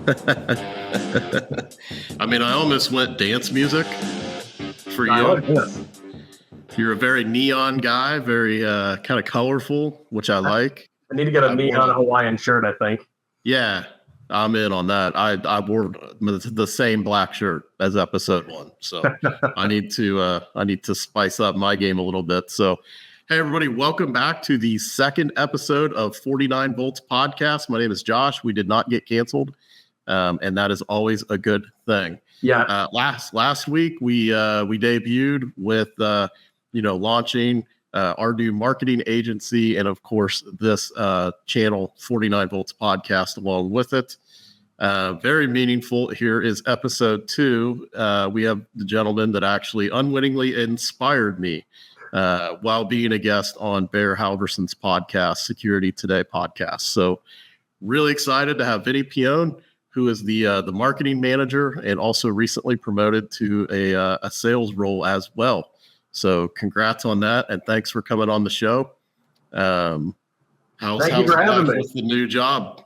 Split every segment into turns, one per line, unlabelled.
I mean, I almost went dance music for
I
you.
like this.
You're a very neon guy, very kind of colorful, which I like.
I need to get a neon Hawaiian shirt, I think.
Yeah, I'm in on that. I wore the same black shirt as episode 1, so I need to spice up my game a little bit. So, hey everybody, welcome back to the second episode of 49 Volts Podcast. My name is Josh. We did not get canceled, and that is always a good thing.
Yeah.
Last week we debuted with launching our new marketing agency, and of course this channel 49 Volts Podcast along with it. Very meaningful. Here is episode 2. We have the gentleman that actually unwittingly inspired me while being a guest on Bear Halverson's podcast, Security Today podcast. So really excited to have Vinny Peone, who is the marketing manager and also recently promoted to a sales role as well. So congrats on that, and thanks for coming on the show.
Thank you for having me.
With the new job?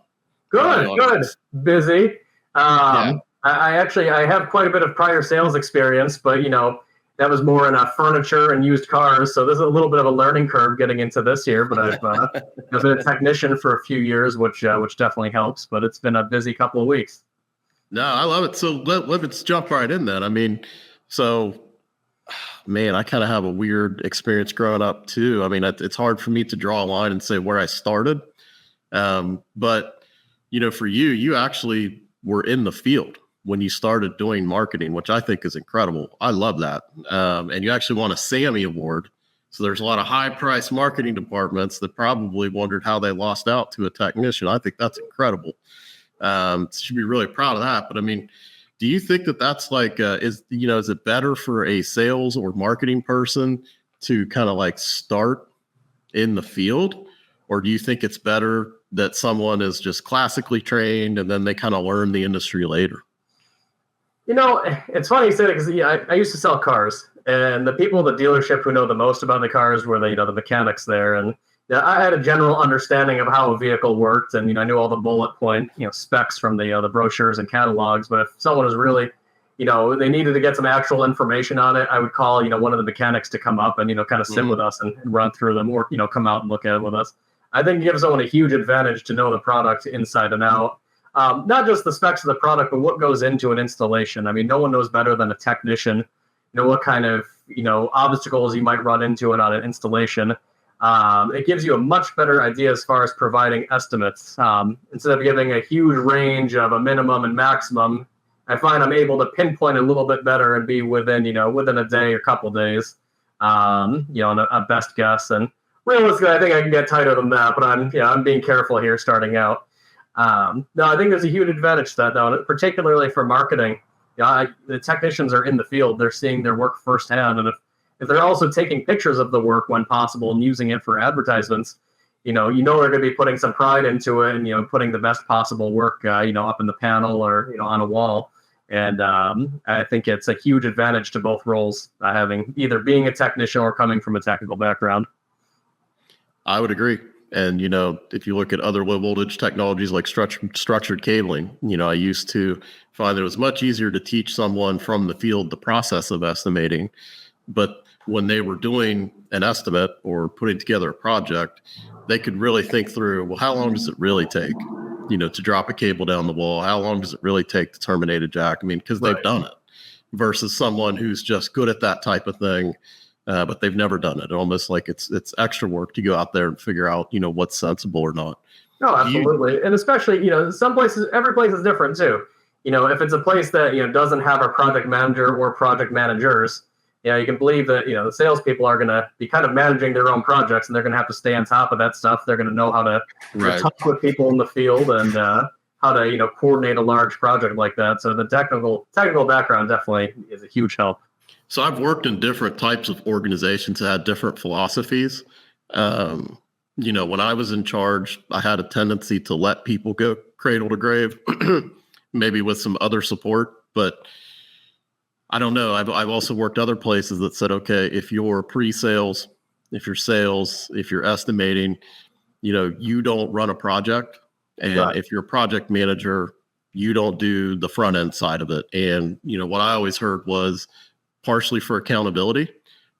Good. Busy. I have quite a bit of prior sales experience, but that was more in furniture and used cars. So this is a little bit of a learning curve getting into this here. But I've been a technician for a few years, which definitely helps. But it's been a busy couple of weeks.
No, I love it. So let's jump right in then. I mean, man, I kind of have a weird experience growing up too. I mean, it's hard for me to draw a line and say where I started. But for you actually were in the field when you started doing marketing, which I think is incredible. I love that. And you actually won a Sammy Award. So there's a lot of high price marketing departments that probably wondered how they lost out to a technician. I think that's incredible. Should be really proud of that. But I mean, do you think that that's like, is it better for a sales or marketing person to kind of like start in the field? Or do you think it's better that someone is just classically trained and then they kind of learn the industry later?
It's funny you say that because I used to sell cars, and the people at the dealership who know the most about the cars were the mechanics there. And I had a general understanding of how a vehicle worked, and I knew all the bullet point specs from the brochures and catalogs. But if someone was really they needed to get some actual information on it, I would call one of the mechanics to come up and kind of sit with us and run through them, or come out and look at it with us. I think it gives someone a huge advantage to know the product inside and out. Not just the specs of the product, but what goes into an installation. I mean, no one knows better than a technician, what kind of, obstacles you might run into it on an installation. It gives you a much better idea as far as providing estimates. Instead of giving a huge range of a minimum and maximum, I find I'm able to pinpoint a little bit better and be within a day or couple days, on a best guess. And realistically, I think I can get tighter than that, but I'm being careful here starting out. No, I think there's a huge advantage to that, though, particularly for marketing. The technicians are in the field; they're seeing their work firsthand, and if they're also taking pictures of the work when possible and using it for advertisements, they're going to be putting some pride into it and putting the best possible work, up in the panel or on a wall. And I think it's a huge advantage to both roles, having either being a technician or coming from a technical background.
I would agree. And, if you look at other low voltage technologies like structured cabling, I used to find that it was much easier to teach someone from the field the process of estimating. But when they were doing an estimate or putting together a project, they could really think through, well, how long does it really take, to drop a cable down the wall? How long does it really take to terminate a jack? I mean, because they've done it versus someone who's just good at that type of thing. But they've never done it. Almost like it's extra work to go out there and figure out, what's sensible or not.
No, absolutely. And especially, some places, every place is different too. If it's a place that, doesn't have a project manager or project managers, you can believe that, the salespeople are going to be kind of managing their own projects, and they're going to have to stay on top of that stuff. They're going to know how to talk with people in the field and how to, coordinate a large project like that. So the technical background definitely is a huge help.
So I've worked in different types of organizations that had different philosophies. When I was in charge, I had a tendency to let people go cradle to grave, maybe with some other support. But I don't know. I've also worked other places that said, okay, if you're pre-sales, if you're sales, if you're estimating, you don't run a project. And if you're a project manager, you don't do the front end side of it. And, what I always heard was partially for accountability,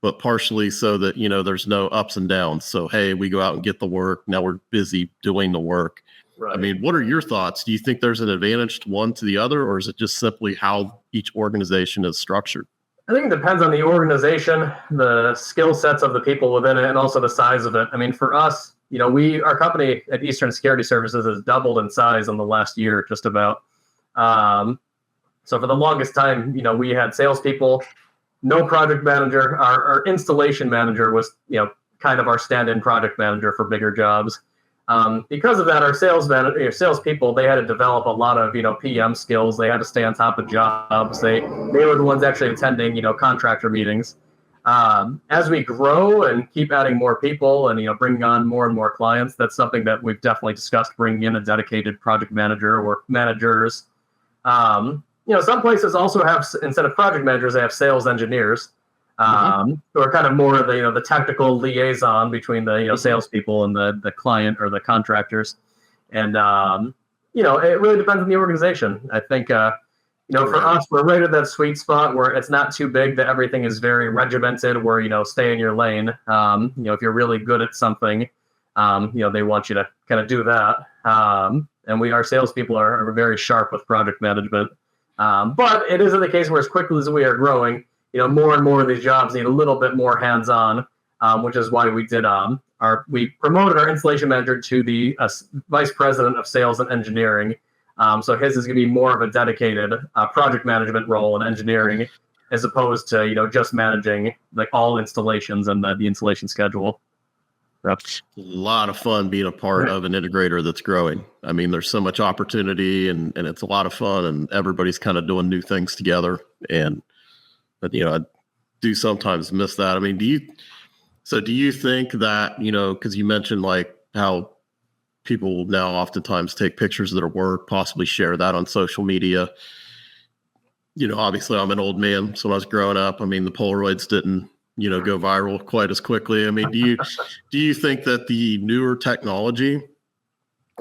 but partially so that, there's no ups and downs. So, hey, we go out and get the work. Now we're busy doing the work.
Right.
I mean, what are your thoughts? Do you think there's an advantage to one to the other, or is it just simply how each organization is structured?
I think it depends on the organization, the skill sets of the people within it, and also the size of it. I mean, for us, our company at Eastern Security Services has doubled in size in the last year, just about. So for the longest time, we had salespeople, no project manager. Our installation manager was, kind of our stand-in project manager for bigger jobs. Because of that, our salespeople, they had to develop a lot of, PM skills. They had to stay on top of jobs. They were the ones actually attending, contractor meetings. As we grow and keep adding more people and, bringing on more and more clients, that's something that we've definitely discussed, bringing in a dedicated project manager or managers. Some places also have, instead of project managers, they have sales engineers. Who are kind of more of the technical liaison between the salespeople and the client or the contractors, and it really depends on the organization. I think for us, we're right at that sweet spot where it's not too big that everything is very regimented. Where stay in your lane. If you're really good at something, they want you to kind of do that. And our salespeople are very sharp with project management. But it isn't the case where as quickly as we are growing, more and more of these jobs need a little bit more hands-on, which is why we did we promoted our installation manager to the vice president of sales and engineering. So his is going to be more of a dedicated project management role in engineering, as opposed to just managing like all installations and the installation schedule.
That's a lot of fun being a part of an integrator that's growing. I mean, there's so much opportunity and it's a lot of fun, and everybody's kind of doing new things together. But I do sometimes miss that. I mean, do you think that, because you mentioned like how people now oftentimes take pictures of their work, possibly share that on social media. Obviously I'm an old man. So when I was growing up, I mean, the Polaroids didn't, go viral quite as quickly. I mean, do you think that the newer technology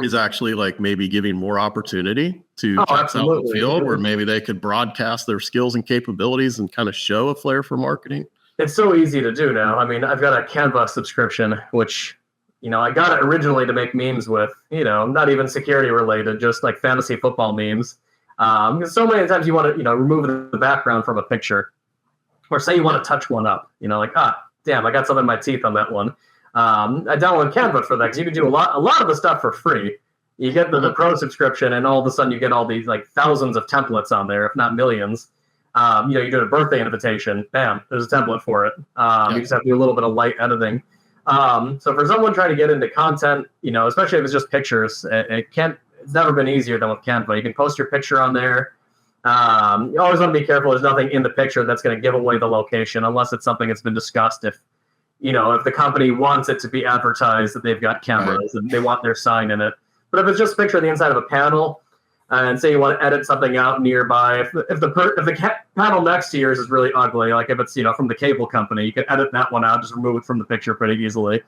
is actually like maybe giving more opportunity to techs out in the field, where maybe they could broadcast their skills and capabilities and kind of show a flair for marketing?
It's so easy to do now. I mean, I've got a Canva subscription, which, I got it originally to make memes with, not even security related, just like fantasy football memes. Because so many times you want to, remove the background from a picture, or say you want to touch one up, like, damn, I got something in my teeth on that one. I download Canva for that because you can do a lot of the stuff for free. You get the pro subscription, and all of a sudden you get all these like thousands of templates on there, if not millions. You do a birthday invitation, bam, there's a template for it. You just have to do a little bit of light editing. So for someone trying to get into content, especially if it's just pictures, it's never been easier than with Canva. You can post your picture on there. You always want to be careful. There's nothing in the picture that's going to give away the location, unless it's something that's been discussed. If the company wants it to be advertised that they've got cameras and they want their sign in it. But if it's just a picture of the inside of a panel, and say you want to edit something out nearby, if the panel next to yours is really ugly, like if it's from the cable company, you can edit that one out, just remove it from the picture pretty easily.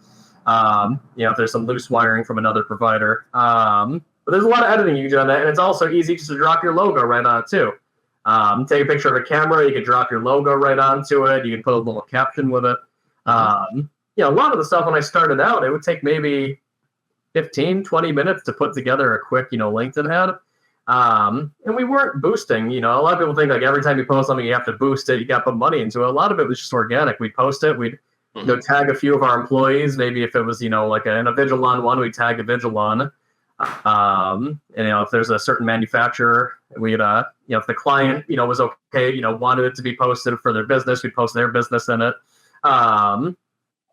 If there's some loose wiring from another provider. But there's a lot of editing you can do on that, and it's also easy just to drop your logo right on it too. Take a picture of a camera, you can drop your logo right onto it. You can put a little caption with it. A lot of the stuff when I started out, it would take maybe 15, 20 minutes to put together a quick, LinkedIn ad. And we weren't boosting, a lot of people think like every time you post something, you have to boost it. You got to put money into it. A lot of it was just organic. We'd post it. We'd tag a few of our employees. Maybe if it was, like in a Vigilon one, we'd tag a Vigilon. And, if there's a certain manufacturer, we'd, if the client, was okay, wanted it to be posted for their business, we'd post their business in it.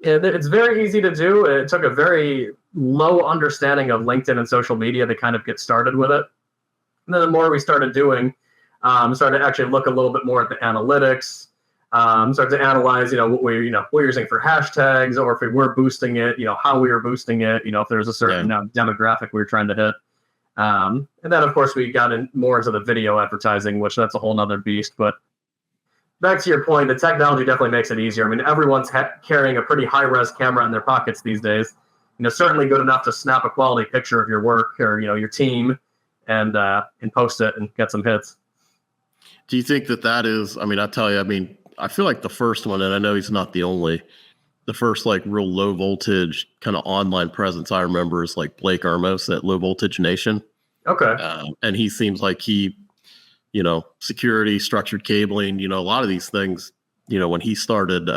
It's very easy to do. It took a very low understanding of LinkedIn and social media to kind of get started with it. And then the more we started doing, started to actually look a little bit more at the analytics, start to analyze, what we're using for hashtags, or if we were boosting it, how we were boosting it, if there's a certain demographic we were trying to hit. And then, of course, we got more into the video advertising, which that's a whole nother beast. But back to your point, the technology definitely makes it easier. I mean, everyone's carrying a pretty high-res camera in their pockets these days. Certainly good enough to snap a quality picture of your work or, your team. and post it and get some hits.
Do you think that is, I mean, I tell you, I mean, I feel like the first one, and I know he's not the only, the first like real low voltage kind of online presence I remember is like Blake Armos at Low Voltage Nation.
Okay.
And he seems like he, you know, security, structured cabling, you know, a lot of these things, you know, when he started,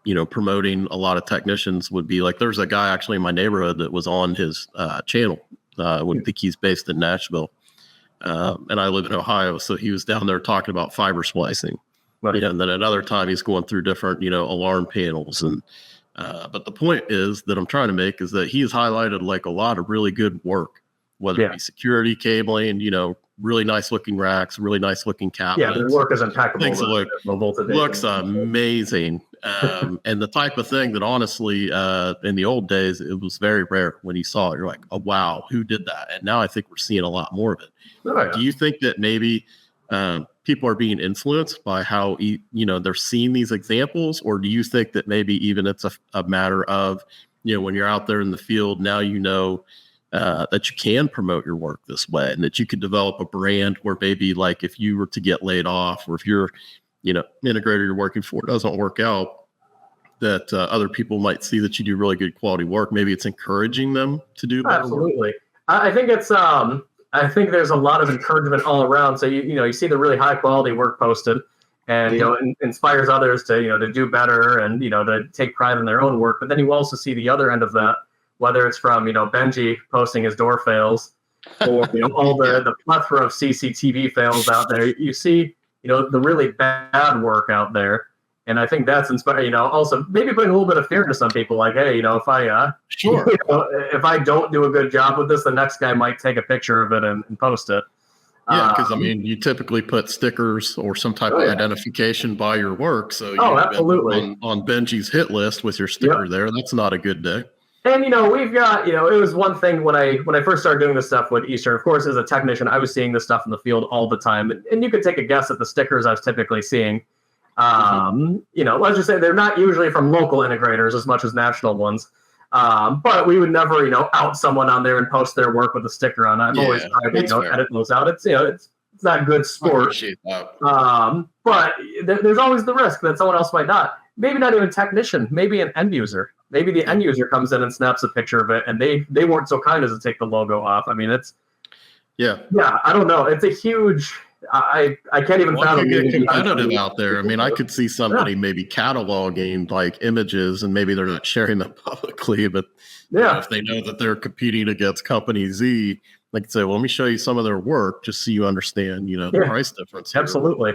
you know, promoting, a lot of technicians would be like, there's a guy actually in my neighborhood that was on his channel. I think he's based in Nashville. And I live in Ohio. So he was down there talking about fiber splicing.
Right.
You know, and then another time he's going through different, you know, alarm panels. And, but the point is that I'm trying to make is that he's highlighted like a lot of really good work, whether it be security cabling, you know, really nice looking racks, really nice looking cabinets.
Yeah, the work is impeccable.
Things looks amazing. And the type of thing that honestly, in the old days, it was very rare when you saw it. You're like, oh, wow, who did that? And now I think we're seeing a lot more of it. Oh, yeah. Do you think that maybe people are being influenced by how, you know, they're seeing these examples? Or do you think that maybe even it's a matter of, you know, when you're out there in the field, now you know that you can promote your work this way and that you could develop a brand where maybe like if you were to get laid off or if you're, you know, integrator you're working for doesn't work out, that other people might see that you do really good quality work. Maybe it's encouraging them to do better.
Absolutely. I think it's I think there's a lot of encouragement all around. So you see the really high quality work posted, and you know inspires others to to do better and to take pride in their own work. But then you also see the other end of that, whether it's from Benji posting his door fails, or all the plethora of CCTV fails out there. You see the really bad work out there. And I think that's inspiring, also maybe putting a little bit of fear into some people, like, hey, if I if I don't do a good job with this, the next guy might take a picture of it and post it.
Yeah, because I mean, you typically put stickers or some type of identification by your work. So
absolutely
on Benji's hit list with your sticker there, that's not a good day.
And we've got it was one thing when I first started doing this stuff with Eastern. Of course, as a technician, I was seeing this stuff in the field all the time, and you could take a guess at the stickers I was typically seeing. Let's just say they're not usually from local integrators as much as national ones. But we would never, out someone on there and post their work with a sticker on. I've always tried to, edit those out. It's, it's not good sport. But there's always the risk that someone else might not. Maybe not even a technician, maybe an end user. Maybe the end user comes in and snaps a picture of it and they weren't so kind as to take the logo off. I mean, it's, I don't know. It's a huge, I can't even fathom
get competitive out there. I mean, I could see somebody maybe cataloging like images and maybe they're not sharing them publicly, but if they know that they're competing against company Z, they can say, well, let me show you some of their work just so you understand, the price difference here.
Absolutely.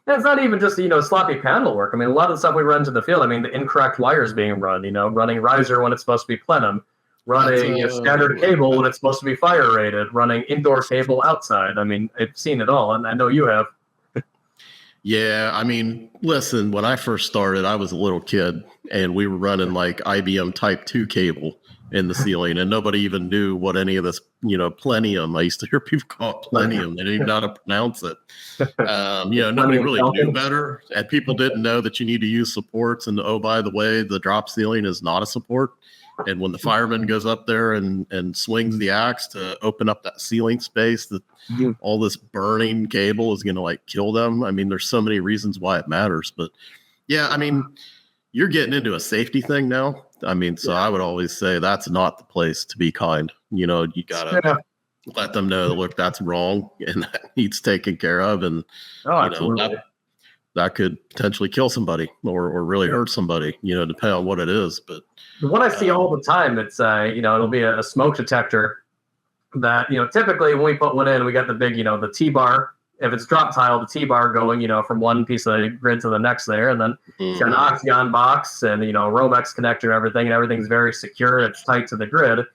And it's not even just, sloppy panel work. I mean, a lot of the stuff we run into the field, I mean, the incorrect wires being run, running riser when it's supposed to be plenum, running standard cable when it's supposed to be fire rated, running indoor cable outside. I mean, I've seen it all, and I know you have.
Yeah, I mean, listen, when I first started, I was a little kid, and we were running like IBM Type 2 cable in the ceiling, and nobody even knew what any of this, plenium. I used to hear people call it plenium. They didn't even know how to pronounce it. Nobody really knew better, and people didn't know that you need to use supports. And oh, by the way, the drop ceiling is not a support. And when the fireman goes up there and swings the axe to open up that ceiling space, that all this burning cable is going to like kill them. I mean, there's so many reasons why it matters, but yeah, I mean, you're getting into a safety thing now. I mean, so I would always say that's not the place to be kind. You got to let them know that, look, that's wrong and that needs taken care of. And that could potentially kill somebody or really hurt somebody, depending on what it is. But
the one I see all the time, it's, it'll be a smoke detector that, typically when we put one in, we got the big, the T-bar. If it's drop tile, the T-bar going, from one piece of the grid to the next there. And then it's got an Oxygen box and, Romex connector and everything's very secure. It's tight to the grid.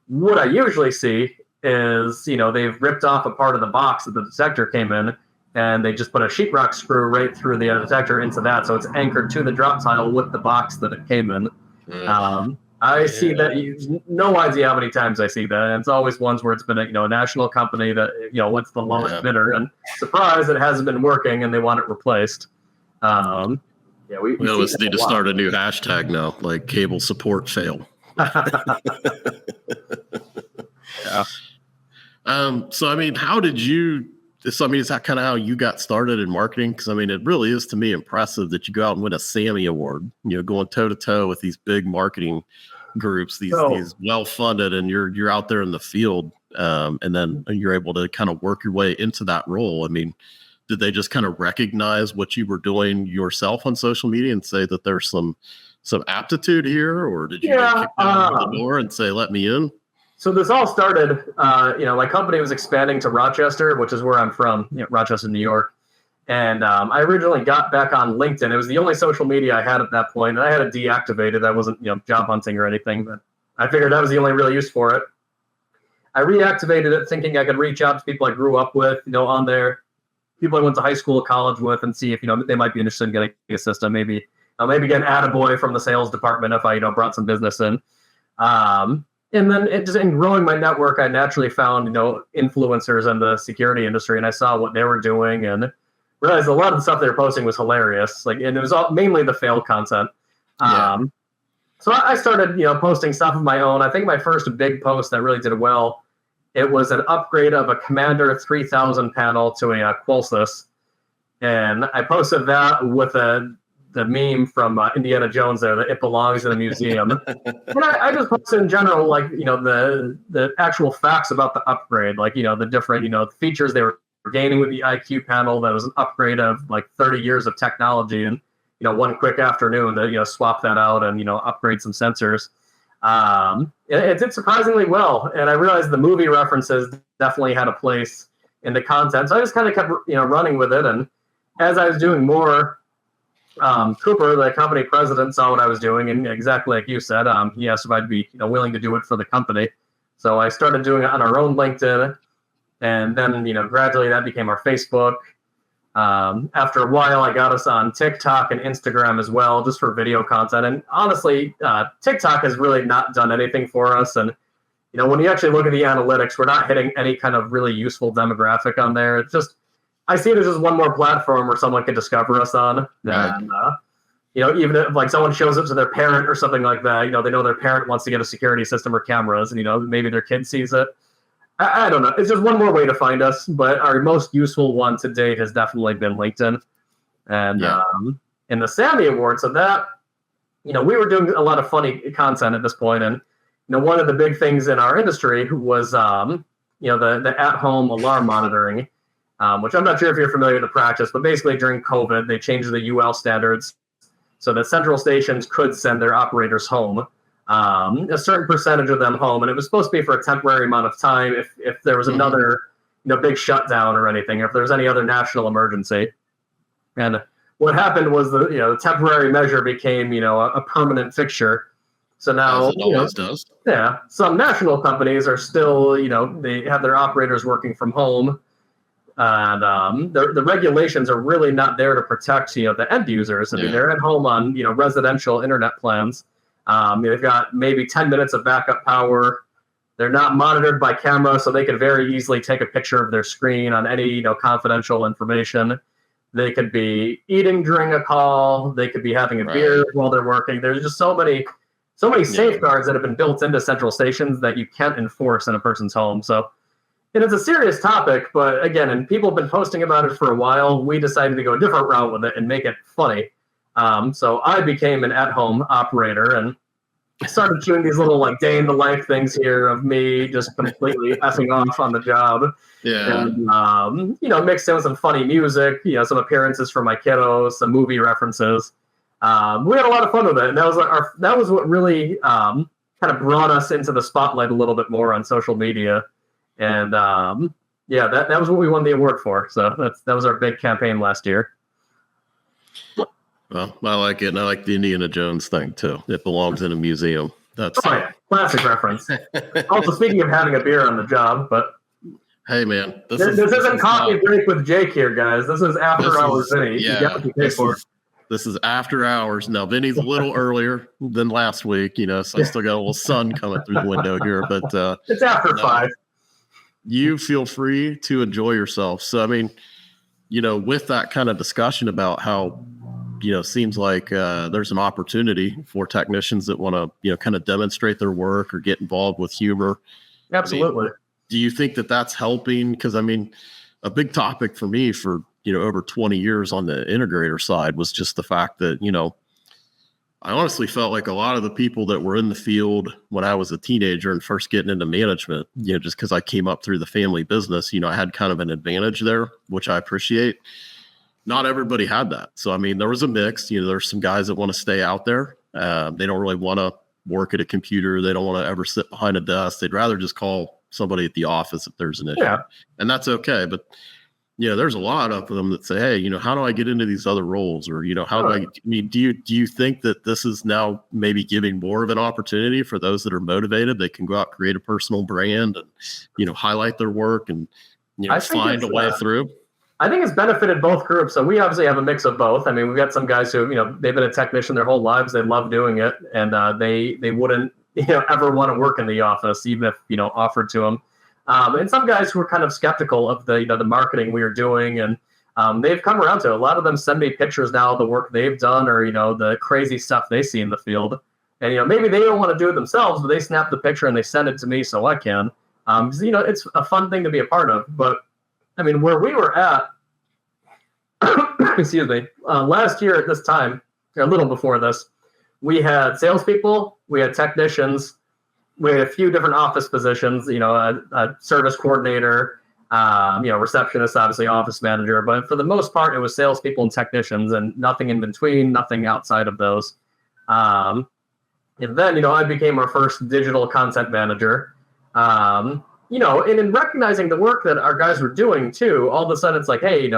What I usually see is, they've ripped off a part of the box that the detector came in, and they just put a sheetrock screw right through the detector into that. So it's anchored to the drop tile with the box that it came in. I see that. No idea how many times I see that. And it's always ones where it's been a national company that, what's the lowest bidder, and surprise, it hasn't been working and they want it replaced. We
always need to start a new hashtag now, like cable support fail. So I mean, how did you? So I mean, is that kind of how you got started in marketing? Because I mean, it really is to me impressive that you go out and win a Sammy Award. You know, going toe to toe with these big marketing groups, these well funded, and you're out there in the field, and then you're able to kind of work your way into that role. I mean, did they just kind of recognize what you were doing yourself on social media and say that there's some aptitude here, or did you get kicked out the door and say, "Let me in"?
So this all started, my company was expanding to Rochester, which is where I'm from, Rochester, New York. And I originally got back on LinkedIn. It was the only social media I had at that point, and I had it deactivated. I wasn't, job hunting or anything, but I figured that was the only real use for it. I reactivated it thinking I could reach out to people I grew up with, on there, people I went to high school, college with, and see if, they might be interested in getting a system, maybe get an attaboy from the sales department if I, brought some business in. And then in growing my network, I naturally found, influencers in the security industry, and I saw what they were doing and realized a lot of the stuff they were posting was hilarious. And it was mainly the fail content. So I started, posting stuff of my own. I think my first big post that really did well, it was an upgrade of a Commander 3000 panel to a Qualsys. And I posted that with the meme from Indiana Jones there, that it belongs in a museum. And I just posted in general, the actual facts about the upgrade, the different, features they were gaining with the IQ panel. That was an upgrade of 30 years of technology, and one quick afternoon to swap that out and upgrade some sensors. It did surprisingly well, and I realized the movie references definitely had a place in the content. So I just kind of kept running with it, and as I was doing more, Cooper, the company president, saw what I was doing, and exactly like you said, he asked if I'd be willing to do it for the company. So I started doing it on our own LinkedIn, and then gradually that became our Facebook. After a while, I got us on TikTok and Instagram as well, just for video content. And honestly, TikTok has really not done anything for us. And when you actually look at the analytics, we're not hitting any kind of really useful demographic on there. It's just, I see it as just one more platform where someone can discover us on.
Right.
And, even if someone shows up to their parent or something like that, they know their parent wants to get a security system or cameras, and maybe their kid sees it. I don't know. It's just one more way to find us, but our most useful one to date has definitely been LinkedIn. And in the Sammy Award, so that, we were doing a lot of funny content at this point, and one of the big things in our industry was the at-home alarm monitoring. Which I'm not sure if you're familiar with the practice, but basically during COVID, they changed the UL standards so that central stations could send their operators home, a certain percentage of them home. And it was supposed to be for a temporary amount of time if there was another big shutdown or anything, or if there was any other national emergency. And what happened was the temporary measure became, a permanent fixture. So now,
as it always does.
Yeah, some national companies are still, they have their operators working from home. And the regulations are really not there to protect, the end users. I mean, they're at home on, residential internet plans. They've got maybe 10 minutes of backup power. They're not monitored by camera, so they could very easily take a picture of their screen on any, confidential information. They could be eating during a call. They could be having a beer while they're working. There's just so many safeguards that have been built into central stations that you can't enforce in a person's home. So. And it's a serious topic, but again, and people have been posting about it for a while. We decided to go a different route with it and make it funny. So I became an at-home operator and started doing these little day in the life things here of me just completely effing off on the job.
Yeah.
And, mixed in with some funny music, some appearances from my kiddos, some movie references. We had a lot of fun with it. And that was what really kind of brought us into the spotlight a little bit more on social media. And that was what we won the award for. So that was our big campaign last year.
Well, I like it, and I like the Indiana Jones thing too. It belongs in a museum. That's
classic reference. Also, speaking of having a beer on the job, but
hey, man,
this isn't coffee break with Jake here, guys. This is after hours, Vinny.
Yeah,
you get what you pay for.
This is after hours. Now, Vinny's a little earlier than last week, so I still got a little sun coming through the window here, but
it's after 5.
You feel free to enjoy yourself. So, I mean, with that kind of discussion about how, seems like there's an opportunity for technicians that want to, kind of demonstrate their work or get involved with humor.
Absolutely.
do you think that that's helping? Because I mean, a big topic for me for, over 20 years on the integrator side was just the fact that, I honestly felt like a lot of the people that were in the field when I was a teenager and first getting into management, just because I came up through the family business, I had kind of an advantage there, which I appreciate. Not everybody had that. So, I mean, there was a mix. There's some guys that want to stay out there. They don't really want to work at a computer. They don't want to ever sit behind a desk. They'd rather just call somebody at the office if there's an issue. Yeah. And that's okay. But there's a lot of them that say, hey, how do I get into these other roles? Or, how do I mean, do you think that this is now maybe giving more of an opportunity for those that are motivated? They can go out, create a personal brand and, highlight their work and, find a way through.
I think it's benefited both groups. So we obviously have a mix of both. I mean, we've got some guys who, they've been a technician their whole lives. They love doing it. And they wouldn't, ever want to work in the office, even if, offered to them. And some guys who were kind of skeptical of the, the marketing we were doing. And they've come around to it. A lot of them send me pictures now of the work they've done or, the crazy stuff they see in the field. And, maybe they don't want to do it themselves, but they snap the picture and they send it to me so I can. Because, it's a fun thing to be a part of. But, I mean, where we were at, excuse me, last year at this time, or a little before this, we had salespeople, we had technicians, we had a few different office positions, a service coordinator, receptionist, obviously office manager. But for the most part, it was salespeople and technicians and nothing in between, nothing outside of those. And then, I became our first digital content manager. And in recognizing the work that our guys were doing too, all of a sudden it's like, hey,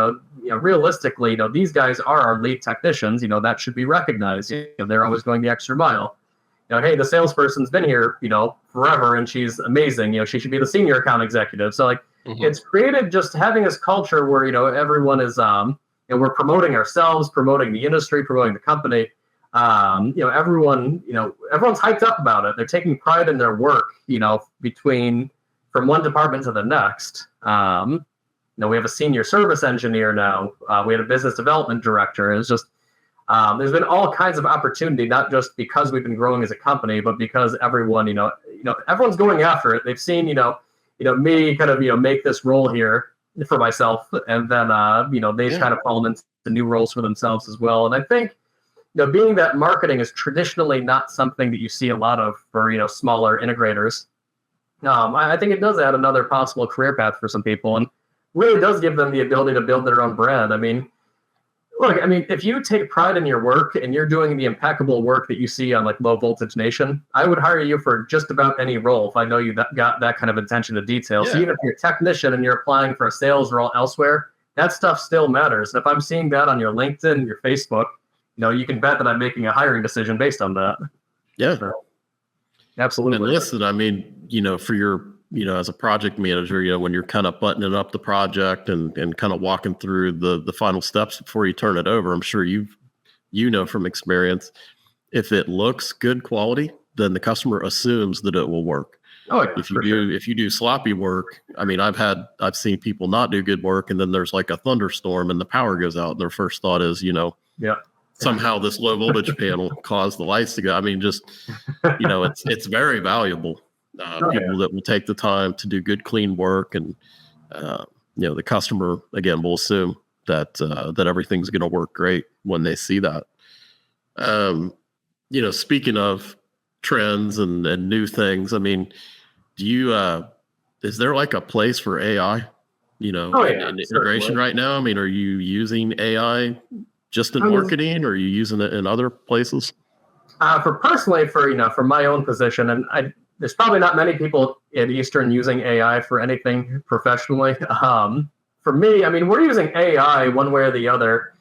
realistically, these guys are our lead technicians. That should be recognized. They're always going the extra mile. Hey, the salesperson's been here, forever, and she's amazing. She should be the senior account executive. So, It's created just having this culture where, everyone is, we're promoting ourselves, promoting the industry, promoting the company. Everyone, everyone's hyped up about it. They're taking pride in their work, from one department to the next. We have a senior service engineer now. We had a business development director. It's just, there's been all kinds of opportunity, not just because we've been growing as a company, but because everyone, everyone's going after it. They've seen, me kind of, make this role here for myself. And then, they've kind of fallen into new roles for themselves as well. And I think, being that marketing is traditionally not something that you see a lot of for, smaller integrators. I think it does add another possible career path for some people and really does give them the ability to build their own brand. I mean, look, if you take pride in your work and you're doing the impeccable work that you see on Low Voltage Nation, I would hire you for just about any role if I know you got that kind of attention to detail. Yeah. So even if you're a technician and you're applying for a sales role elsewhere, that stuff still matters. And if I'm seeing that on your LinkedIn and your Facebook, you can bet that I'm making a hiring decision based on that.
Yeah.
So, absolutely.
And listen, for your, as a project manager, when you're kind of buttoning up the project and kind of walking through the final steps before you turn it over, I'm sure from experience, if it looks good quality, then the customer assumes that it will work.
Oh, yeah,
if you do sloppy work, I've seen people not do good work, and then there's like a thunderstorm and the power goes out, and their first thought is, somehow this low voltage panel caused the lights to go. It's very valuable. People that will take the time to do good, clean work, and the customer again will assume that everything's going to work great when they see that. Speaking of trends and new things, do you is there like a place for AI? In integration right now? Are you using AI just in marketing, or are you using it in other places?
For my own position, and there's probably not many people at Eastern using AI for anything professionally. For me, we're using AI one way or the other,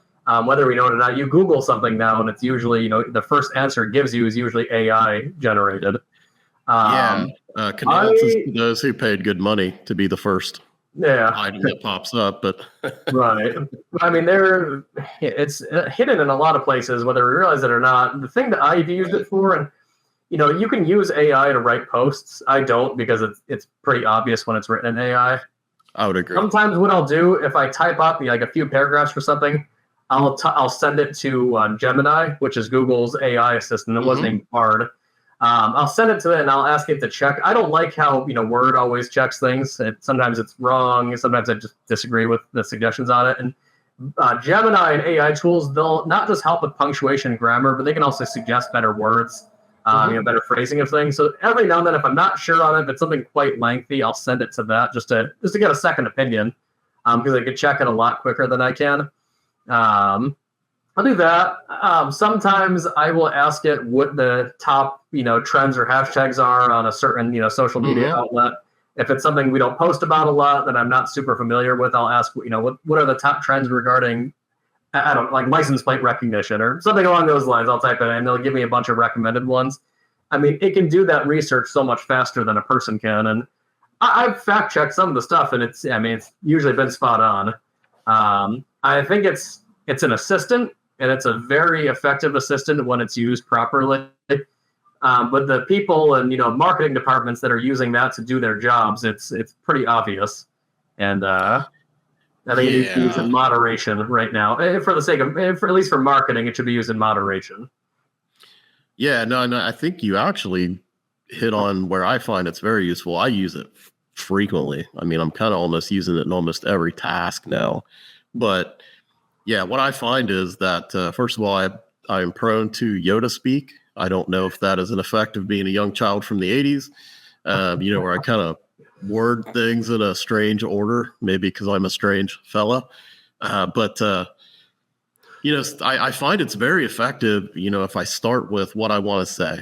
whether we know it or not. You Google something now, and it's usually, the first answer it gives you is usually AI generated.
Condolences to those who paid good money to be the first item that pops up, but
right. It's hidden in a lot of places, whether we realize it or not. The thing that I've used it for, and you can use AI to write posts. I don't, because it's pretty obvious when it's written in AI.
I would agree.
Sometimes what I'll do, if I type up a few paragraphs for something, I'll send it to Gemini, which is Google's AI assistant. It was named Bard. I'll send it to it and I'll ask it to check. I don't like how Word always checks things. Sometimes it's wrong. Sometimes I just disagree with the suggestions on it. And Gemini and AI tools, they'll not just help with punctuation and grammar, but they can also suggest better words, better phrasing of things. So every now and then, if I'm not sure on it, if it's something quite lengthy, I'll send it to that just to get a second opinion, because I can check it a lot quicker than I can. I'll do that. Sometimes I will ask it what the top, trends or hashtags are on a certain, social media outlet. If it's something we don't post about a lot that I'm not super familiar with, I'll ask, what are the top trends regarding, I don't like license plate recognition or something along those lines. I'll type it in and they'll give me a bunch of recommended ones. I mean, it can do that research so much faster than a person can. And I've fact checked some of the stuff and it's usually been spot on. I think it's an assistant. And it's a very effective assistant when it's used properly. But the people and marketing departments that are using that to do their jobs, it's pretty obvious. And I think it needs to be used in moderation right now. For the sake of, at least for marketing, it should be used in moderation.
Yeah, no, I think you actually hit on where I find it's very useful. I use it frequently. I mean, I'm kind of almost using it in almost every task now. But yeah, what I find is that, first of all, I am prone to Yoda speak. I don't know if that is an effect of being a young child from the 80s, where I kind of word things in a strange order, maybe because I'm a strange fella. But I find it's very effective, if I start with what I want to say.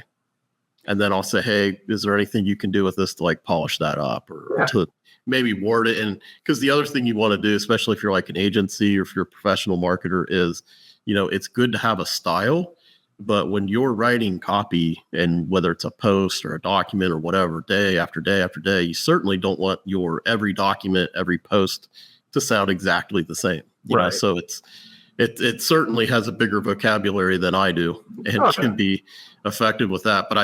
And then I'll say, hey, is there anything you can do with this to like polish that up or to maybe word it? And because the other thing you want to do, especially if you're like an agency or if you're a professional marketer, is, it's good to have a style. But when you're writing copy, and whether it's a post or a document or whatever, day after day after day, you certainly don't want your every document, every post to sound exactly the same. You know? So it certainly has a bigger vocabulary than I do and can be effective with that. But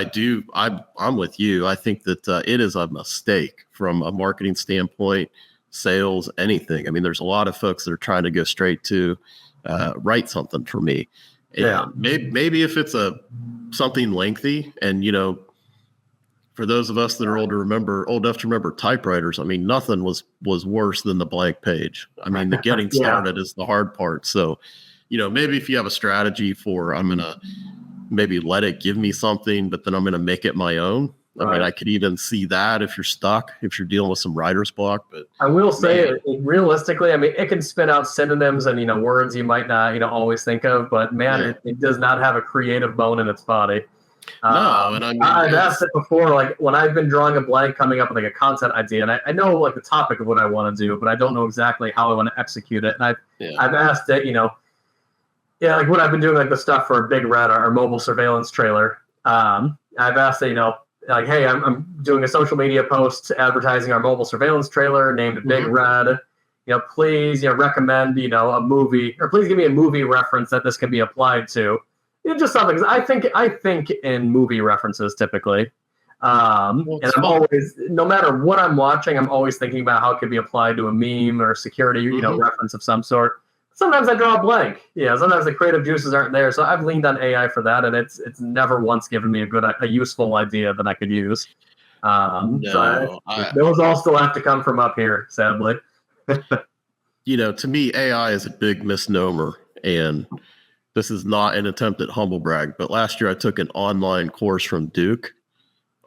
I'm with you. I think that it is a mistake from a marketing standpoint, sales, anything. I mean, there's a lot of folks that are trying to go straight to write something for me. And maybe if it's something lengthy, and for those of us that are old enough to remember typewriters, I mean, nothing was worse than the blank page. I mean, the getting started is the hard part. So, maybe if you have a strategy for, I'm going to maybe let it give me something, but then I'm going to make it my own. I mean, I could even see that if you're stuck, if you're dealing with some writer's block. But
I will say, realistically, I mean, it can spit out synonyms and words you might not always think of. But man, it does not have a creative bone in its body.
No, and
I've asked it before, like when I've been drawing a blank, coming up with like a content idea, and I know like the topic of what I want to do, but I don't know exactly how I want to execute it. And I've asked it, like when I've been doing like the stuff for Big Red, our mobile surveillance trailer. I've asked it, like, hey, I'm doing a social media post advertising our mobile surveillance trailer named Big Red. Please, recommend, a movie, or please give me a movie reference that this can be applied to. Just something. I think in movie references typically. And I'm always, no matter what I'm watching, I'm always thinking about how it could be applied to a meme or a security, reference of some sort. Sometimes I draw a blank. Sometimes the creative juices aren't there. So I've leaned on AI for that, and it's never once given me a useful idea that I could use. Those all still have to come from up here, sadly.
To me, AI is a big misnomer, and this is not an attempt at humble brag, but last year I took an online course from Duke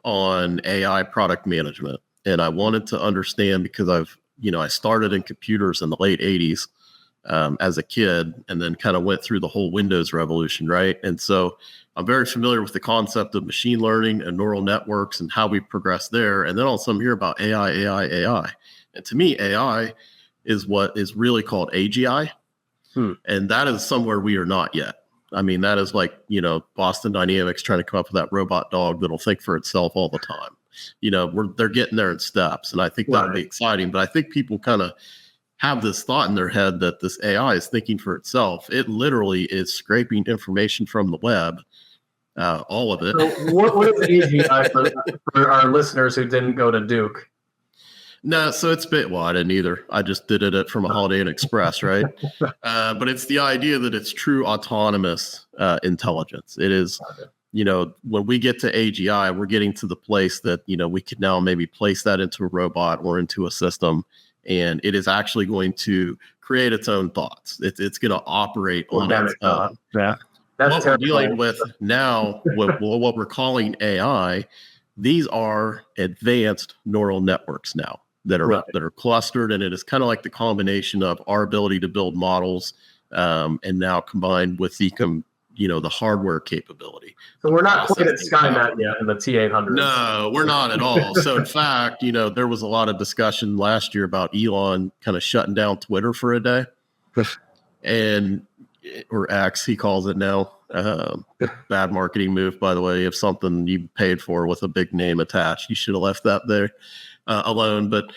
on AI product management, and I wanted to understand because I started in computers in the late 80s. As a kid, and then kind of went through the whole Windows revolution, right? And so I'm very familiar with the concept of machine learning and neural networks and how we progress there. And then also I'm here about AI. And to me, AI is what is really called AGI. And that is somewhere we are not yet. I mean, that is like, Boston Dynamics trying to come up with that robot dog that'll think for itself all the time. They're getting there in steps. And I think that'll be exciting. But I think people kind of have this thought in their head that this AI is thinking for itself. It literally is scraping information from the web, all of it.
So what is AGI for our listeners who didn't go to Duke?
No, so I didn't either. I just did it from a Holiday Inn Express, right? But it's the idea that it's true autonomous intelligence. It is when we get to AGI, we're getting to the place that, we could now maybe place that into a robot or into a system, and it is actually going to create its own thoughts. It's going to operate on its own.
Yeah.
What we're dealing with now, what we're calling AI, these are advanced neural networks now that are clustered, and it is kind of like the combination of our ability to build models, and now combined with the hardware capability.
So we're not quite at Skynet yet in the T800.
No, we're not at all. So in fact, there was a lot of discussion last year about Elon kind of shutting down Twitter for a day, or X, he calls it now. Bad marketing move, by the way. If something you paid for with a big name attached, you should have left that there alone. But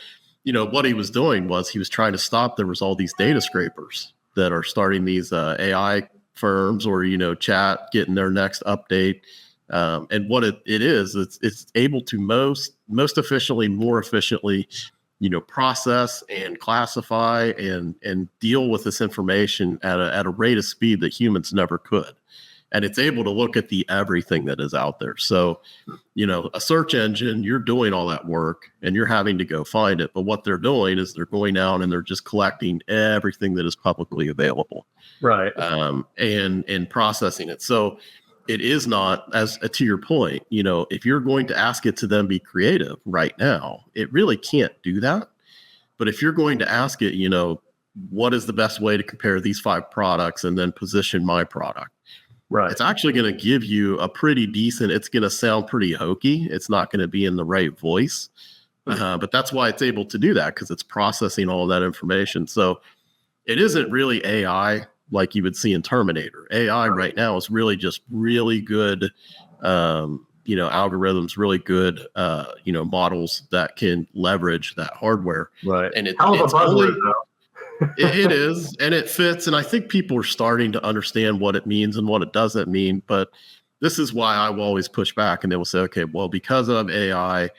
what he was doing was he was trying to stop. There was all these data scrapers that are starting these AI firms, or chat getting their next update, and what it is, it's able to most efficiently, more efficiently, process and classify and deal with this information at a rate of speed that humans never could. And it's able to look at the everything that is out there. So, a search engine, you're doing all that work and you're having to go find it. But what they're doing is they're going out and they're just collecting everything that is publicly available.
Right.
And processing it. So it is not, as to your point, if you're going to ask it to then be creative right now, it really can't do that. But if you're going to ask it, what is the best way to compare these 5 products and then position my product?
Right.
It's actually going to give you a pretty decent, it's going to sound pretty hokey. It's not going to be in the right voice. But that's why it's able to do that, because it's processing all of that information. So it isn't really AI like you would see in Terminator. AI right now is really just really good, algorithms, really good, models that can leverage that hardware.
Right.
And it's
buzzword, though.
It is, and it fits. And I think people are starting to understand what it means and what it doesn't mean. But this is why I will always push back, and they will say, okay, well, because of AI,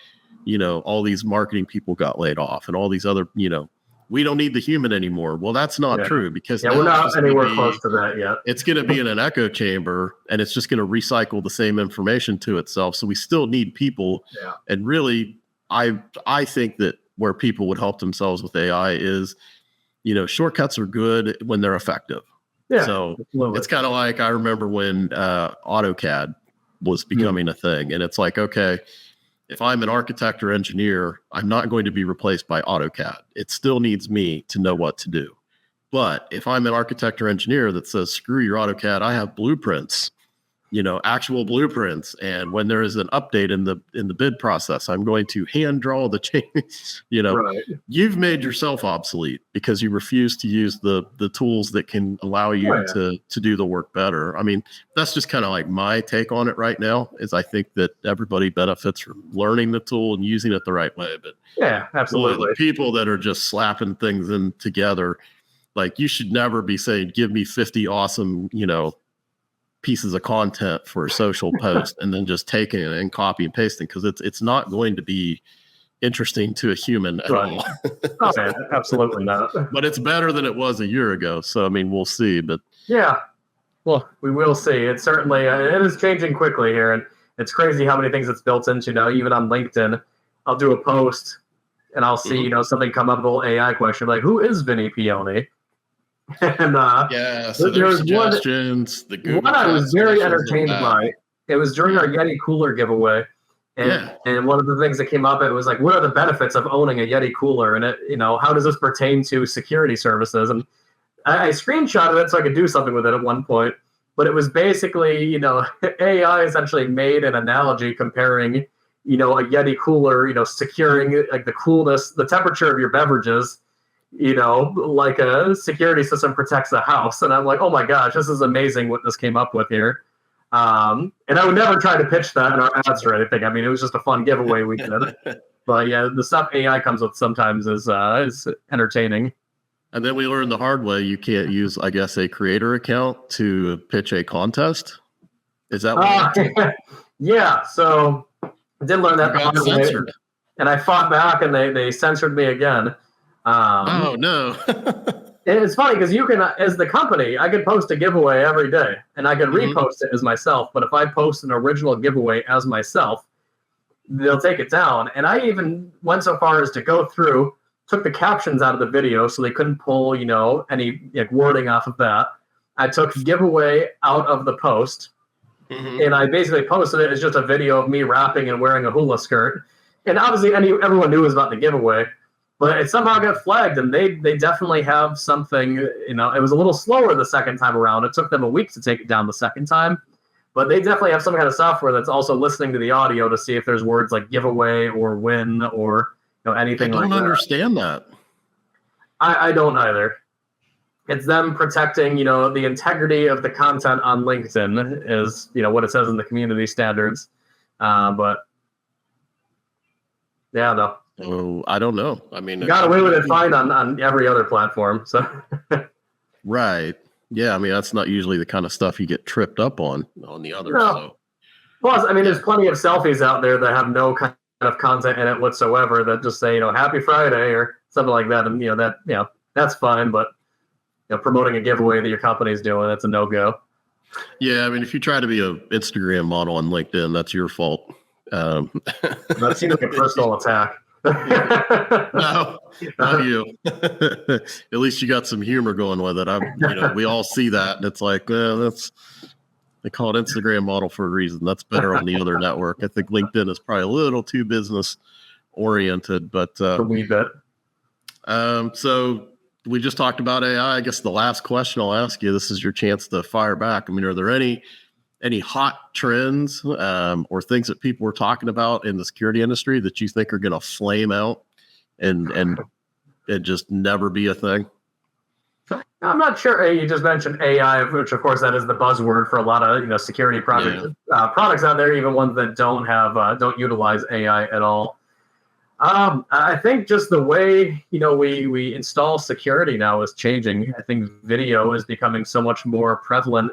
all these marketing people got laid off, and all these other, we don't need the human anymore. Well, that's not true, because
we're not anywhere close to that yet.
It's going to be in an echo chamber, and it's just going to recycle the same information to itself. So we still need people.
Yeah.
And really, I think that where people would help themselves with AI is, shortcuts are good when they're effective.
Yeah.
So it's kind of like, I remember when AutoCAD was becoming a thing, and it's like, okay, if I'm an architect or engineer, I'm not going to be replaced by AutoCAD. It still needs me to know what to do. But if I'm an architect or engineer that says, screw your AutoCAD, I have blueprints, actual blueprints. And when there is an update in the bid process, I'm going to hand draw the change.
Right.
You've made yourself obsolete because you refuse to use the tools that can allow you to do the work better. I mean, that's just kind of like my take on it right now, is I think that everybody benefits from learning the tool and using it the right way. But
yeah, absolutely.
The people that are just slapping things in together, like, you should never be saying, give me 50 awesome, pieces of content for a social post and then just taking it and copy and pasting, because it's not going to be interesting to a human at all.
Oh, man, absolutely not.
But it's better than it was a year ago. So, I mean, we'll see. But
yeah, well, we will see. It's certainly it is changing quickly here, and it's crazy how many things it's built into now. Even on LinkedIn, I'll do a post and I'll see something come up with a little AI question like, "Who is Vinny Peone?" And
so there's suggestions.
One I was very entertained by. It was during our Yeti cooler giveaway, and one of the things that came up, it was like, what are the benefits of owning a Yeti cooler, and it, how does this pertain to security services? And I screenshotted it so I could do something with it at one point, but it was basically, AI essentially made an analogy comparing, a Yeti cooler, securing like the coolness, the temperature of your beverages, like a security system protects the house. And I'm like, oh my gosh, this is amazing what this came up with here. And I would never try to pitch that in our ads or anything. I mean, it was just a fun giveaway we did. But yeah, the stuff AI comes with sometimes is entertaining.
And then we learned the hard way, you can't use, I guess, a creator account to pitch a contest. Is that what?
Yeah, so I did learn that the hard way. And I fought back, and they censored me again.
Oh no!
it's funny because you can, as the company, I could post a giveaway every day and I could repost it as myself. But if I post an original giveaway as myself, they'll take it down. And I even went so far as to go through, took the captions out of the video so they couldn't pull, any wording off of that. I took giveaway out of the post, and I basically posted it as just a video of me rapping and wearing a hula skirt. And obviously everyone knew it was about the giveaway, but it somehow got flagged, and they definitely have something, it was a little slower the second time around. It took them a week to take it down the second time, but they definitely have some kind of software that's also listening to the audio to see if there's words like giveaway or win or anything like that.
I don't understand that.
I don't either. It's them protecting, the integrity of the content on LinkedIn is, what it says in the community standards. But yeah, no.
Oh, I don't know. I mean,
you got away with it fine on every other platform. So
right. Yeah, I mean, that's not usually the kind of stuff you get tripped up on the others.
No.
So.
Plus, I mean, there's plenty of selfies out there that have no kind of content in it whatsoever that just say, Happy Friday or something like that. And, that's fine. But promoting a giveaway that your company's doing, that's a no-go.
Yeah, I mean, if you try to be an Instagram model on LinkedIn, that's your fault.
That seems like a personal attack.
No, not you. At least you got some humor going with it. We all see that, and it's like, they call it Instagram model for a reason. That's better on the other network. I think LinkedIn is probably a little too business oriented, but
a wee bit.
So we just talked about AI. I guess the last question I'll ask you, this is your chance to fire back. I mean, are there any hot trends or things that people are talking about in the security industry that you think are going to flame out and just never be a thing?
I'm not sure. You just mentioned AI, which of course that is the buzzword for a lot of security products out there, even ones that don't utilize AI at all. I think just the way we install security now is changing. I think video is becoming so much more prevalent,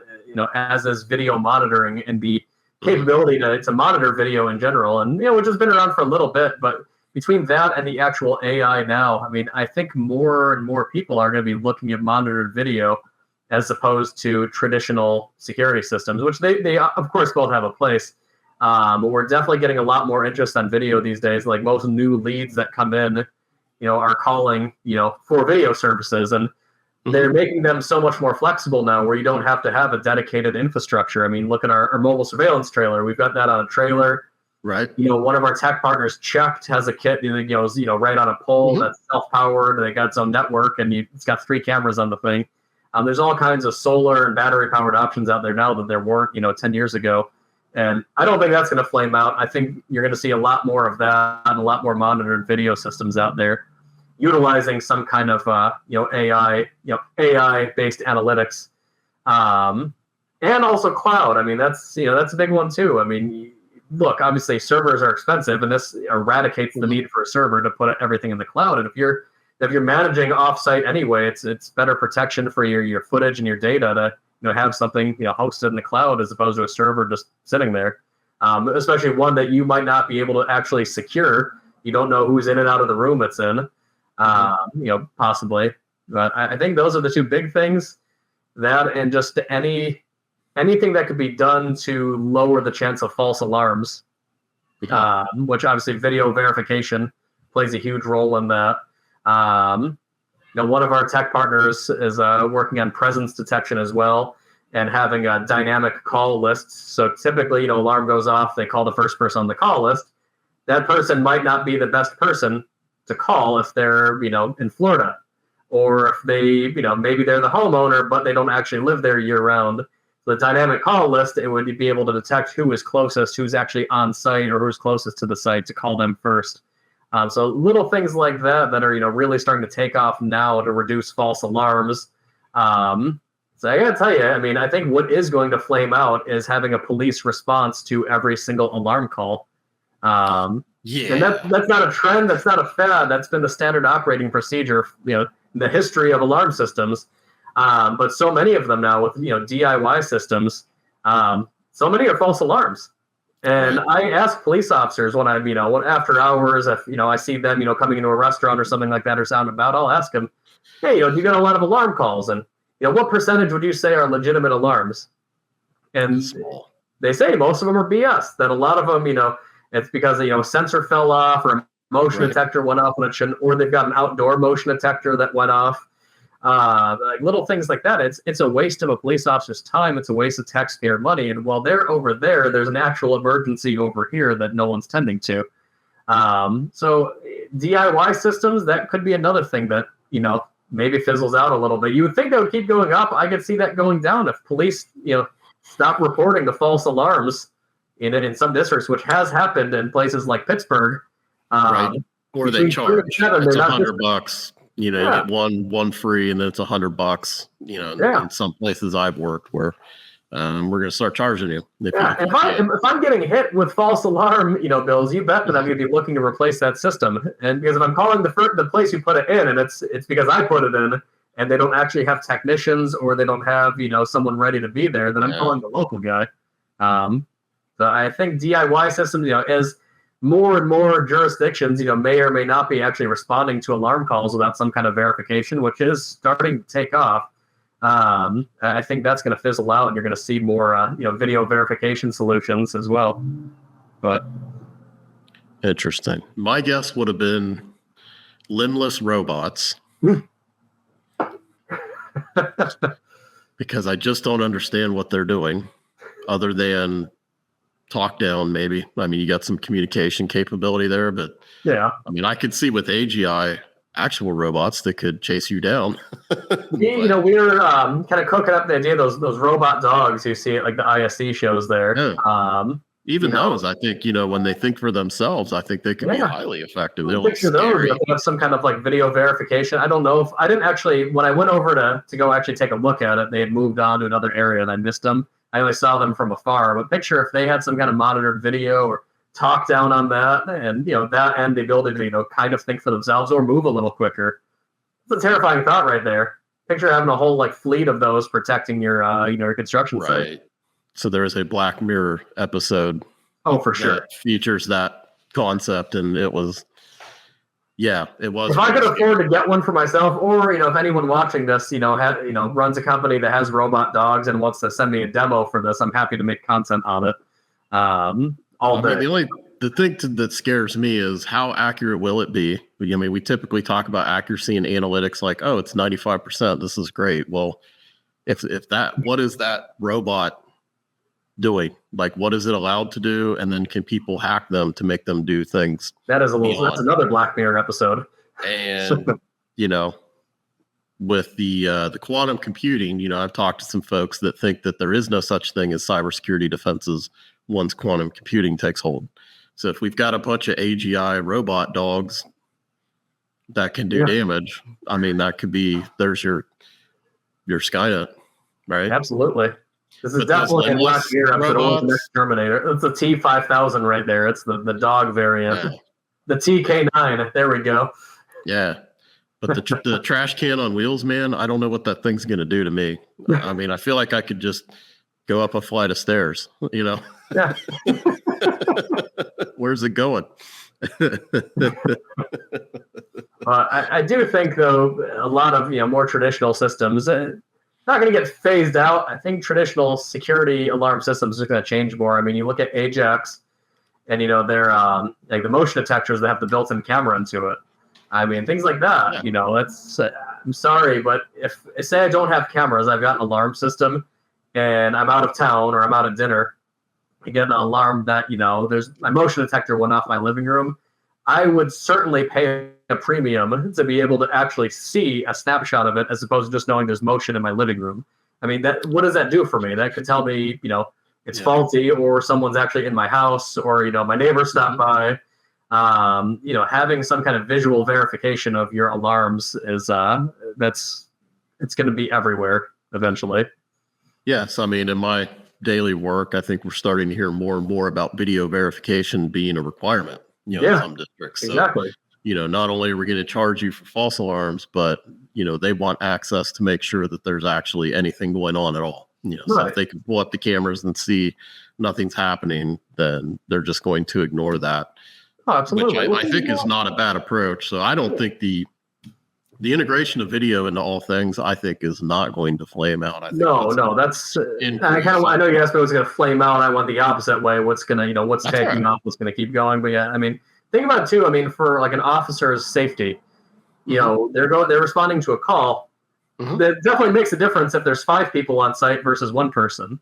as is video monitoring and the capability to monitor video in general, and which has been around for a little bit. But between that and the actual AI now, I mean, I think more and more people are going to be looking at monitored video as opposed to traditional security systems, which they of course both have a place. But we're definitely getting a lot more interest on video these days. Like most new leads that come in, are calling, for video services, and they're making them so much more flexible now where you don't have to have a dedicated infrastructure. I mean, look at our mobile surveillance trailer. We've got that on a trailer.
Right.
One of our tech partners, Checked, has a kit, right on a pole that's self-powered. They got its own network, and it's got 3 cameras on the thing. There's all kinds of solar and battery-powered options out there now that there weren't, 10 years ago. And I don't think that's going to flame out. I think you're going to see a lot more of that and a lot more monitored video systems out there utilizing some kind of, AI-based analytics. And also cloud. I mean, that's a big one too. I mean, look, obviously servers are expensive, and this eradicates the need for a server to put everything in the cloud. And if you're managing offsite anyway, it's better protection for your footage and your data to have something hosted in the cloud as opposed to a server just sitting there. Especially one that you might not be able to actually secure. You don't know who's in and out of the room it's in, possibly. But I think those are the two big things. That and just anything that could be done to lower the chance of false alarms, which obviously video verification plays a huge role in that. One of our tech partners is working on presence detection as well and having a dynamic call list. So typically, alarm goes off, they call the first person on the call list. That person might not be the best person to call if they're, in Florida, or if they, maybe they're the homeowner, but they don't actually live there year round. The dynamic call list, it would be able to detect who is closest, who's actually on site, or who's closest to the site to call them first. So little things like that are, really starting to take off now to reduce false alarms. So I got to tell you, I mean, I think what is going to flame out is having a police response to every single alarm call. And that's not a trend. That's not a fad. That's been the standard operating procedure, in the history of alarm systems. But so many of them now with, DIY systems, so many are false alarms. And I ask police officers when I'm, after hours, if, I see them, coming into a restaurant or something like that or sound about, I'll ask them, hey, do you get a lot of alarm calls? And, what percentage would you say are legitimate alarms? And they say most of them are BS, that a lot of them, it's because, a sensor fell off or a motion detector went off when it shouldn't, or they've got an outdoor motion detector that went off. Like little things like that. It's a waste of a police officer's time. It's a waste of taxpayer money. And while they're over there, there's an actual emergency over here that no one's tending to. So DIY systems, that could be another thing that, maybe fizzles out a little bit. You would think that would keep going up. I could see that going down if police, stop reporting the false alarms in some districts, which has happened in places like Pittsburgh.
Or they charge. It's $100. You get one free, and then it's $100. In some places I've worked where we're going to start charging you. If
I'm getting hit with false alarm, bills, you bet that I'm going to be looking to replace that system. And because if I'm calling the place you put it in, and it's because I put it in, and they don't actually have technicians or they don't have someone ready to be there, then I'm calling the local guy. So I think DIY systems, as more and more jurisdictions, may or may not be actually responding to alarm calls without some kind of verification, which is starting to take off. I think that's going to fizzle out, and you're going to see more, video verification solutions as well. But
interesting. My guess would have been limbless robots, because I just don't understand what they're doing, other than talk down, maybe. I mean, you got some communication capability there, but I could see with AGI actual robots that could chase you down.
We were kind of cooking up the idea of those robot dogs you see at like the ISC shows there.
Even those, I think, when they think for themselves, I think they can be highly effective. They'll
picture those. They have some kind of like video verification. I don't know if I didn't actually, when I went over to go actually take a look at it, they had moved on to another area and I missed them. I only saw them from afar, but picture if they had some kind of monitored video or talk down on that, and that and the ability to kind of think for themselves or move a little quicker. It's a terrifying thought right there. Picture having a whole like fleet of those protecting your your construction site.
So there is a Black Mirror episode.
Oh, for sure.
That features that concept, and it was. It was.
If I could afford to get one for myself, or if anyone watching this, runs a company that has robot dogs and wants to send me a demo for this, I'm happy to make content on it. All day.
The thing that scares me is how accurate will it be? We typically talk about accuracy and analytics, like, oh, it's 95%. This is great. Well, if that, what is that robot doing? Like, what is it allowed to do? And then can people hack them to make them do things?
That's another Black Mirror episode.
And, with the quantum computing, I've talked to some folks that think that there is no such thing as cybersecurity defenses once quantum computing takes hold. So if we've got a bunch of AGI robot dogs that can do damage, that could be, there's your Skynet, right?
Absolutely. This is definitely a Black Mirror episode of the next Terminator. It's the T5000 right there. It's the dog variant. The TK9. There we go.
Yeah. But the trash can on wheels, man, I don't know what that thing's going to do to me. I feel like I could just go up a flight of stairs, Yeah. Where's it going?
I do think, though, a lot of more traditional systems not going to get phased out. I think traditional security alarm systems are going to change more. You look at Ajax, and they're like the motion detectors that have the built-in camera into it. Things like that. That's I'm sorry, but if say I don't have cameras, I've got an alarm system, and I'm out of town or I'm out of dinner. I get an alarm that, there's my motion detector went off my living room. I would certainly pay a premium to be able to actually see a snapshot of it as opposed to just knowing there's motion in my living room. What does that do for me? That could tell me, it's faulty, or someone's actually in my house, or, my neighbor stopped by. Having some kind of visual verification of your alarms is it's going to be everywhere eventually.
Yes. In my daily work, I think we're starting to hear more and more about video verification being a requirement, in some districts. So,
exactly.
Not only are we going to charge you for false alarms, but, they want access to make sure that there's actually anything going on at all. So if they can pull up the cameras and see nothing's happening, then they're just going to ignore that.
Oh, absolutely.
Which I think is not a bad approach. So I don't think the integration of video into all things, I think, is not going to flame out. I think
that's I know you asked me what's going to flame out. I want the opposite way. What's going to, what's taking off, what's going to keep going. But yeah, I mean, think about it too. I mean, for like an officer's safety, they're responding to a call. That definitely makes a difference if there's 5 people on site versus 1 person.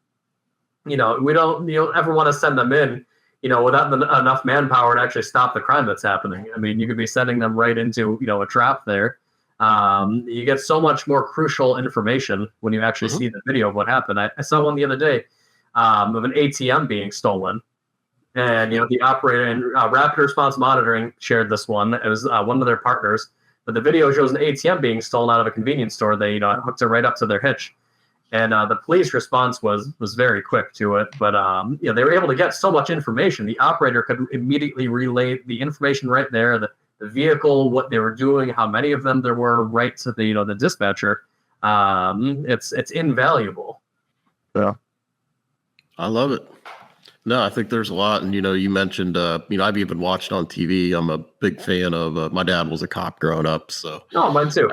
We don't ever want to send them in, without enough manpower to actually stop the crime that's happening. I mean, you could be sending them right into, a trap there. You get so much more crucial information when you actually see the video of what happened. I saw one the other day of an ATM being stolen. And, the operator and Rapid Response Monitoring shared this one. It was one of their partners. But the video shows an ATM being stolen out of a convenience store. They, hooked it right up to their hitch. And the police response was very quick to it. But, they were able to get so much information. The operator could immediately relay the information right there, the vehicle, what they were doing, how many of them there were, right to the, the dispatcher. It's invaluable.
Yeah. I love it. No, I think there's a lot. And, you mentioned, I've even watched on TV. I'm a big fan of, my dad was a cop growing up. So,
mine too.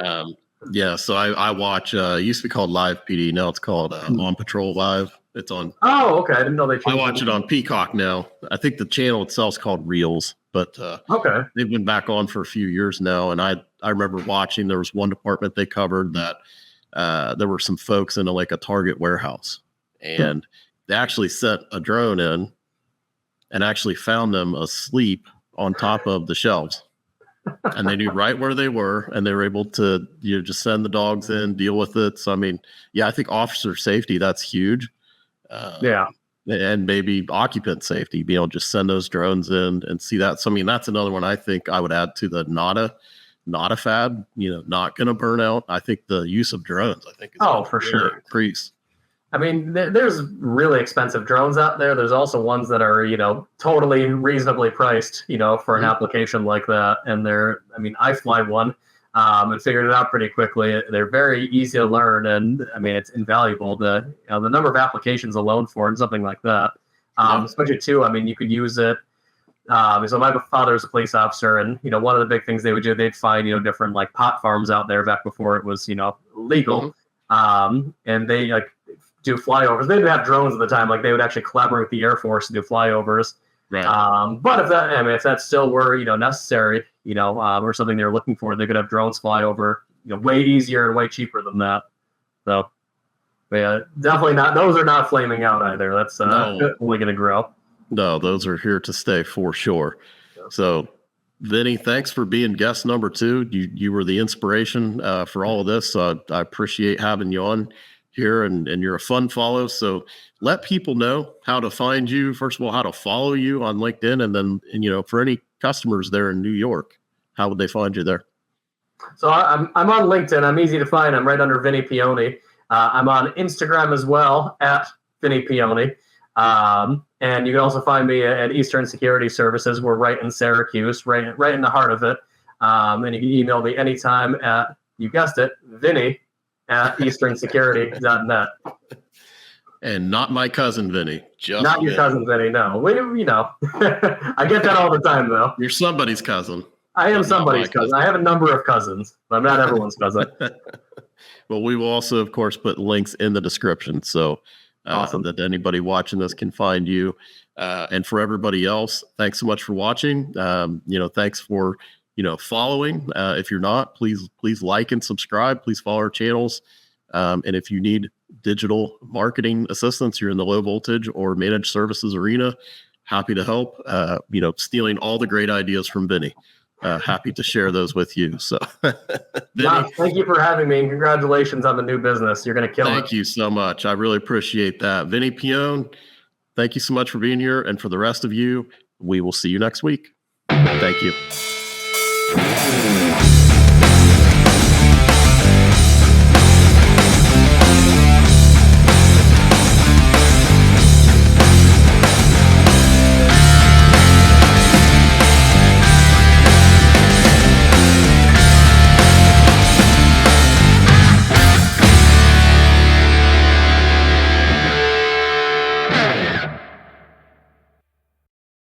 Yeah. So I watch, it used to be called Live PD. Now it's called On Patrol Live. It's on.
Oh, okay. I didn't know they changed
I watch it on Peacock now. I think the channel itself is called Reels, but
okay.
They've been back on for a few years now. And I remember watching, there was one department they covered that there were some folks in a Target warehouse, and they actually sent a drone in and actually found them asleep on top of the shelves. And they knew right where they were, and they were able to just send the dogs in, deal with it. So, I mean, I think officer safety, that's huge. And maybe occupant safety, being able to just send those drones in and see that. So, I mean, that's another one I think I would add to the not a fad, not going to burn out. I think the use of drones, I think, is
for sure
increase.
I mean, there's really expensive drones out there. There's also ones that are, totally reasonably priced, for an application like that. And I fly one and figured it out pretty quickly. They're very easy to learn. And I mean, it's invaluable. The number of applications alone for it, something like that. Especially too, I mean, you could use it. So my father's a police officer, and, one of the big things they would do, they'd find, different pot farms out there back before it was, legal. And they do flyovers. They didn't have drones at the time. They would actually collaborate with the Air Force to do flyovers.
Right.
But if that still were, necessary, or something they were looking for, they could have drones fly over, way easier and way cheaper than that. So, definitely not. Those are not flaming out either. That's only going to grow. No,
those are here to stay for sure. Yeah. So, Vinny, thanks for being guest number 2. You were the inspiration for all of this. I appreciate having you on here, and you're a fun follow. So let people know how to find you. First of all, how to follow you on LinkedIn, and then, for any customers there in New York, how would they find you there?
So I'm on LinkedIn. I'm easy to find. I'm right under Vinny Peone. I'm on Instagram as well at Vinny Peone. And you can also find me at Eastern Security Services. We're right in Syracuse, right in the heart of it. And you can email me anytime at, you guessed it, Vinny at easternsecurity.net.
And not my cousin Vinny. Just
not your cousin Vinny, no. I get that all the time, though.
You're somebody's cousin.
I am somebody's cousin. I have a number of cousins, but I'm not everyone's cousin.
Well, we will also, of course, put links in the description, so awesome. That anybody watching this can find you. And for everybody else, thanks so much for watching. Thanks for following. If you're not, please like and subscribe. Please follow our channels. And if you need digital marketing assistance, you're in the low voltage or managed services arena, happy to help. Stealing all the great ideas from Vinny. Happy to share those with you. So,
Vinny, thank you for having me, and congratulations on the new business. You're going to kill it.
Thank you so much. I really appreciate that. Vinny Peone, thank you so much for being here. And for the rest of you, we will see you next week. Thank you.